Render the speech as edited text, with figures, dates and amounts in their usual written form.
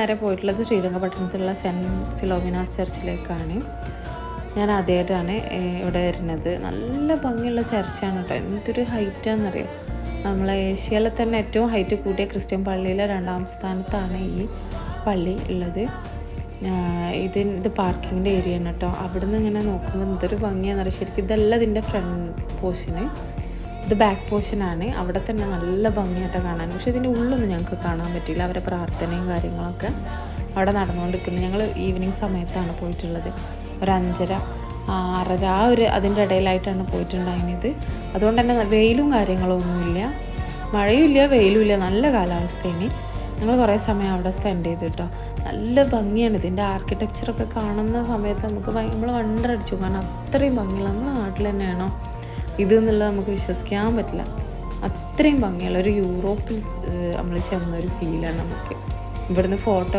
നേരെ പോയിട്ടുള്ളത് ശ്രീരംഗപട്ടണത്തിലുള്ള cent Philomena's ചർച്ചിലേക്കാണ്. ഞാൻ ആദ്യമായിട്ടാണ് ഇവിടെ വരുന്നത്. നല്ല ഭംഗിയുള്ള ചർച്ചാണ് കേട്ടോ. എന്തൊരു ഹൈറ്റാണെന്നറിയോ. നമ്മളെ ഏഷ്യയിലെ തന്നെ ഏറ്റവും ഹൈറ്റ് കൂടിയ ക്രിസ്ത്യൻ പള്ളിയിലെ 2ാം സ്ഥാനത്താണ് ഈ പള്ളി ഉള്ളത്. ഇത് പാർക്കിങ്ങിൻ്റെ ഏരിയ ആണ് കേട്ടോ. അവിടെ നിന്ന് ഇങ്ങനെ നോക്കുമ്പോൾ എന്തൊരു ഭംഗിയാണെന്നറിയാം. ശരിക്കും ഇതല്ല ഇതിൻ്റെ ഫ്രണ്ട് പോർഷന്, ഇത് ബാക്ക് പോർഷനാണ്. അവിടെ തന്നെ നല്ല ഭംഗിയായിട്ട് കാണാൻ. പക്ഷേ ഇതിൻ്റെ ഉള്ളൊന്നും ഞങ്ങൾക്ക് കാണാൻ പറ്റിയില്ല. അവരുടെ പ്രാർത്ഥനയും കാര്യങ്ങളൊക്കെ അവിടെ നടന്നുകൊണ്ടിരിക്കുന്നത്. ഞങ്ങൾ ഈവനിങ് സമയത്താണ് പോയിട്ടുള്ളത്. ഒരു 5:30, 6:30 അതിൻ്റെ ഇടയിലായിട്ടാണ് പോയിട്ടുണ്ടായിരുന്നത്. അതുകൊണ്ട് തന്നെ വെയിലും കാര്യങ്ങളൊന്നുമില്ല, മഴയുമില്ല വെയിലുമില്ല, നല്ല കാലാവസ്ഥയാണ്. ഞങ്ങൾ കുറേ സമയം അവിടെ സ്പെൻഡ് ചെയ്തു കേട്ടോ. നല്ല ഭംഗിയാണ്. ഇതിൻ്റെ ആർക്കിടെക്ചറൊക്കെ കാണുന്ന സമയത്ത് നമുക്ക് നമ്മൾ വണ്ടറടിച്ചു. കാരണം അത്രയും ഭംഗിയുള്ള, നമ്മുടെ നാട്ടിൽ തന്നെയാണോ ഇത് എന്നുള്ളത് നമുക്ക് വിശ്വസിക്കാൻ പറ്റില്ല. അത്രയും ഭംഗിയുള്ള ഒരു യൂറോപ്പിൽ നമ്മൾ ചെന്നൊരു ഫീലാണ് നമുക്ക്. ഇവിടുന്ന് ഫോട്ടോ